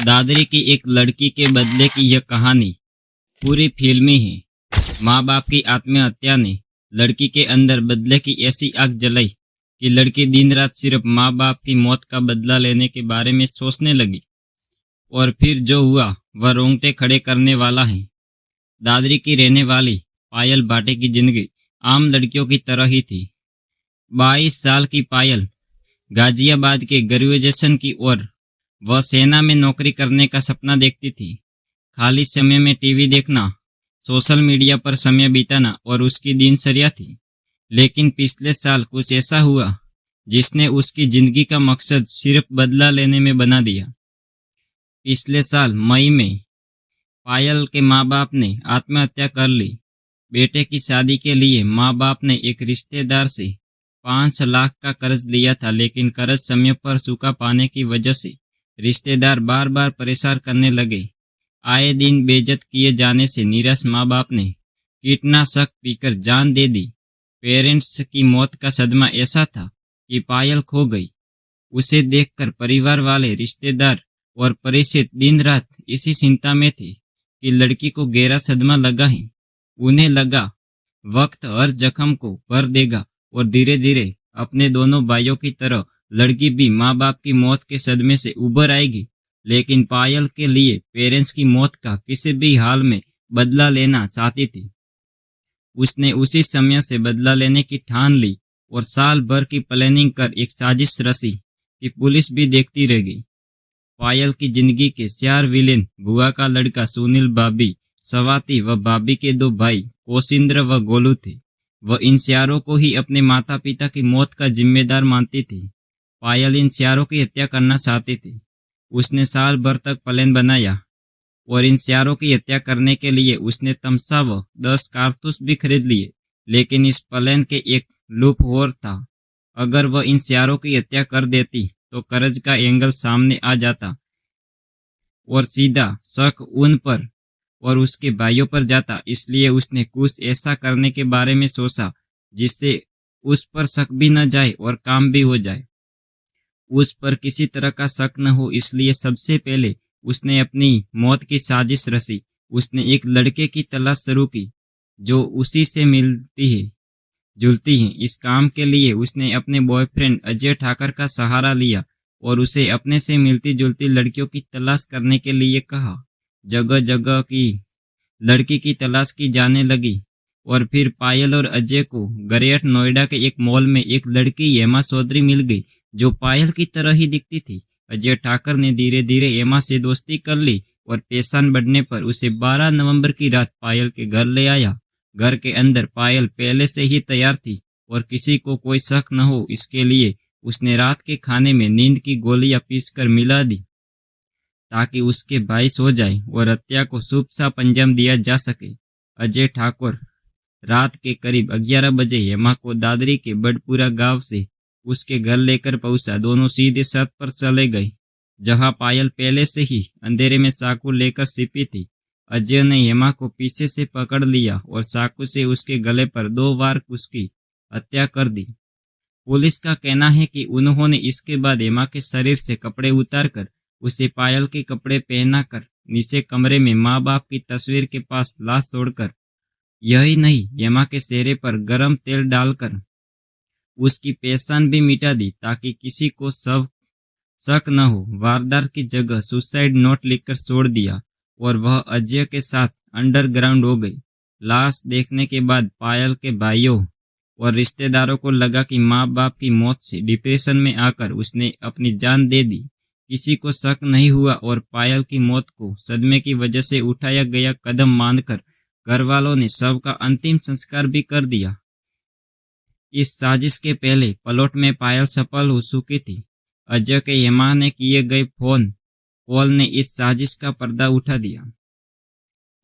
दादरी की एक लड़की के बदले की यह कहानी पूरी फिल्मी है। माँ बाप की आत्महत्या ने लड़की के अंदर बदले की ऐसी आग जलाई कि लड़की दिन रात सिर्फ माँ बाप की मौत का बदला लेने के बारे में सोचने लगी। और फिर जो हुआ वह रोंगटे खड़े करने वाला है। दादरी की रहने वाली पायल भाटे की जिंदगी आम लड़कियों की तरह ही थी। 22 साल की पायल गाजियाबाद के ग्रेजुएशन की ओर वह सेना में नौकरी करने का सपना देखती थी। खाली समय में टीवी देखना, सोशल मीडिया पर समय बिताना और उसकी दिनचर्या थी। लेकिन पिछले साल कुछ ऐसा हुआ जिसने उसकी जिंदगी का मकसद सिर्फ बदला लेने में बना दिया। पिछले साल मई में पायल के माँ बाप ने आत्महत्या कर ली। बेटे की शादी के लिए माँ बाप ने एक रिश्तेदार से 5 लाख का कर्ज लिया था, लेकिन कर्ज समय पर चुका पाने की वजह से रिश्तेदार बार बार परेशान करने लगे। आए दिन बेइज्जत किए जाने से निराश माँ बाप ने कीटनाशक पीकर जान दे दी। पेरेंट्स की मौत का सदमा ऐसा था कि पायल खो गई। उसे देखकर परिवार वाले, रिश्तेदार और परिचित दिन रात इसी चिंता में थे कि लड़की को गहरा सदमा लगा है। उन्हें लगा वक्त हर जख्म को भर देगा और धीरे धीरे अपने दोनों भाइयों की तरह लड़की भी माँ बाप की मौत के सदमे से उबर आएगी। लेकिन पायल के लिए पेरेंट्स की मौत का किसी भी हाल में बदला लेना चाहती थी। उसने उसी समय से बदला लेने की ठान ली और साल भर की प्लानिंग कर एक साजिश रची कि पुलिस भी देखती रह गई। पायल की जिंदगी के 4 विलेन बुआ का लड़का सुनील, भाभी स्वाति व भाभी के 2 भाई कौशिंद्र व गोलू थे। वह इन चारों को ही अपने माता पिता की मौत का जिम्मेदार मानती थी। पायल इन चारों की हत्या करना चाहती थी। उसने साल भर तक प्लान बनाया और इन चारों की हत्या करने के लिए उसने तमसा व 10 कारतूस भी खरीद लिए। लेकिन इस प्लान के एक लूप होल था। अगर वह इन चारों की हत्या कर देती तो कर्ज का एंगल सामने आ जाता और सीधा शक उन पर और उसके भाइयों पर जाता। इसलिए उसने कुछ ऐसा करने के बारे में सोचा जिससे उस पर शक भी न जाए और काम भी हो जाए। उस पर किसी तरह का शक न हो, इसलिए सबसे पहले उसने अपनी मौत की साजिश रची। उसने एक लड़के की तलाश शुरू की जो उसी से मिलती है जुलती है। इस काम के लिए उसने अपने बॉयफ्रेंड अजय ठाकर का सहारा लिया और उसे अपने से मिलती जुलती लड़कियों की तलाश करने के लिए कहा। जगह जगह की लड़की की तलाश की जाने लगी और फिर पायल और अजय को ग्रेटर नोएडा के एक मॉल में एक लड़की हेमा चौधरी मिल गई जो पायल की तरह ही दिखती थी। अजय ठाकर ने धीरे धीरे हेमा से दोस्ती कर ली और पेशान बढ़ने पर उसे 12 नवंबर की रात पायल के घर ले आया। घर के अंदर पायल पहले से ही तैयार थी और किसी को कोई शक न हो इसके लिए उसने रात के खाने में नींद की गोलियां पीसकर मिला दी ताकि उसके भाई सो जाए और हत्या को शुभ सा अंजाम दिया जा सके। अजय ठाकुर रात के करीब 11 बजे हेमा को दादरी के बड़पुरा गांव से उसके घर लेकर पहुंचा। दोनों सीधे छत पर चले गए जहां पायल पहले से ही अंधेरे में चाकू लेकर छिपी थी। अजय ने हेमा को पीछे से पकड़ लिया और चाकू से उसके गले पर 2 बार उसकी हत्या कर दी। पुलिस का कहना है कि उन्होंने इसके बाद हेमा के शरीर से कपड़े उतारकर उसे पायल के कपड़े पहनाकर नीचे कमरे में माँ बाप की तस्वीर के पास लाश छोड़कर, यही नहीं हेमा के चेहरे पर गरम तेल डालकर उसकी पहचान भी मिटा दी ताकि किसी को शक न हो। वारदात की जगह सुसाइड नोट लिखकर छोड़ दिया और वह अजय के साथ अंडरग्राउंड हो गई। लाश देखने के बाद पायल के भाइयों और रिश्तेदारों को लगा कि माँ बाप की मौत से डिप्रेशन में आकर उसने अपनी जान दे दी। किसी को शक नहीं हुआ और पायल की मौत को सदमे की वजह से उठाया गया कदम मानकर घर वालों ने शव का अंतिम संस्कार भी कर दिया। इस साजिश के पहले प्लॉट में पायल सफल हो चुकी थी। अजय के हेमा ने किए गए फोन कॉल ने इस साजिश का पर्दा उठा दिया।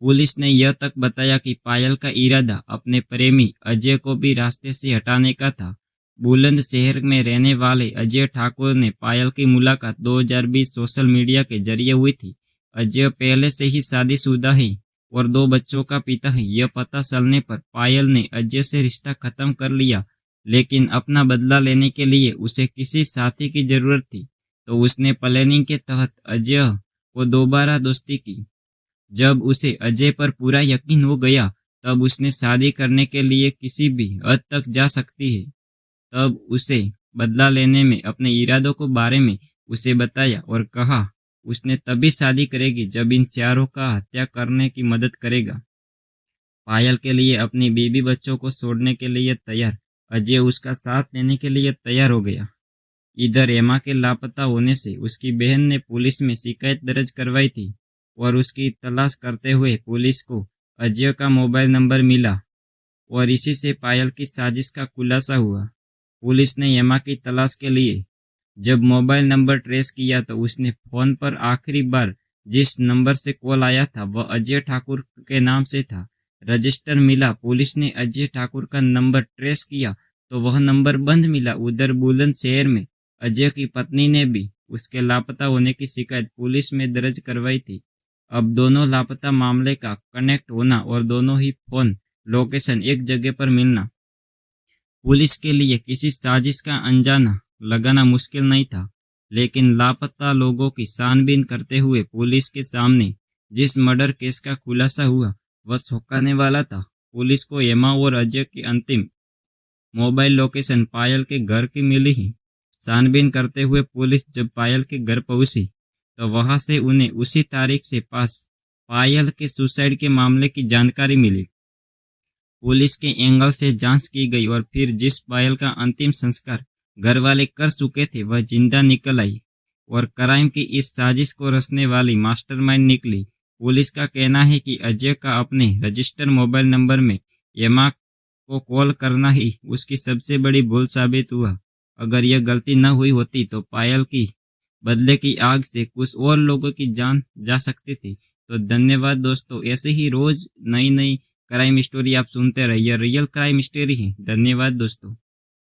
पुलिस ने यह तक बताया कि पायल का इरादा अपने प्रेमी अजय को भी रास्ते से हटाने का था। बुलंदशहर में रहने वाले अजय ठाकुर ने पायल की मुलाकात 2020 सोशल मीडिया के जरिए हुई थी। अजय पहले से ही शादीशुदा है और 2 बच्चों का पिता है। यह पता चलने पर पायल ने अजय से रिश्ता खत्म कर लिया, लेकिन अपना बदला लेने के लिए उसे किसी साथी की जरूरत थी तो उसने प्लानिंग के तहत अजय वो दोबारा दोस्ती की। जब उसे अजय पर पूरा यकीन हो गया तब उसने शादी करने के लिए किसी भी हद तक जा सकती है। तब उसे बदला लेने में अपने इरादों के बारे में उसे बताया और कहा उसने तभी शादी करेगी जब इन चारों का हत्या करने की मदद करेगा। पायल के लिए अपनी बीबी बच्चों को छोड़ने के लिए तैयार अजय उसका साथ देने के लिए तैयार हो गया। इधर एमा के लापता होने से उसकी बहन ने पुलिस में शिकायत दर्ज करवाई थी और उसकी तलाश करते हुए पुलिस को अजय का मोबाइल नंबर मिला और इसी से पायल की साजिश का खुलासा हुआ। पुलिस ने एमा की तलाश के लिए जब मोबाइल नंबर ट्रेस किया तो उसने फोन पर आखिरी बार जिस नंबर से कॉल आया था वह अजय ठाकुर के नाम से था। रजिस्टर मिला। पुलिस ने अजय ठाकुर का नंबर ट्रेस किया तो वह नंबर बंद मिला। उधर बुलंदशहर में अजय की पत्नी ने भी उसके लापता होने की शिकायत पुलिस में दर्ज करवाई थी। अब दोनों लापता मामले का कनेक्ट होना और दोनों ही फोन लोकेशन एक जगह पर मिलना पुलिस के लिए किसी साजिश का अंजाना लगाना मुश्किल नहीं था। लेकिन लापता लोगों की छानबीन करते हुए पुलिस के सामने जिस मर्डर केस का खुलासा हुआ वह चौंकाने वाला था। पुलिस को एमा और अजय की अंतिम मोबाइल लोकेशन पायल के घर की मिली ही। छानबीन करते हुए पुलिस जब पायल के घर पहुंची तो वहां से उन्हें उसी तारीख से पायल के सुसाइड के मामले की जानकारी मिली। पुलिस के एंगल से जांच की गई और फिर जिस पायल का अंतिम संस्कार घर वाले कर चुके थे वह जिंदा निकल आई और क्राइम की इस साजिश को रचने वाली मास्टरमाइंड निकली। पुलिस का कहना है कि अजय का अपने रजिस्टर मोबाइल नंबर में एमा को कॉल करना ही उसकी सबसे बड़ी भूल साबित हुआ। अगर यह गलती न हुई होती तो पायल की बदले की आग से कुछ और लोगों की जान जा सकती थी। तो धन्यवाद दोस्तों, ऐसे ही रोज नई नई क्राइम स्टोरी आप सुनते रहिए। रियल क्राइम स्टोरी है। धन्यवाद दोस्तों।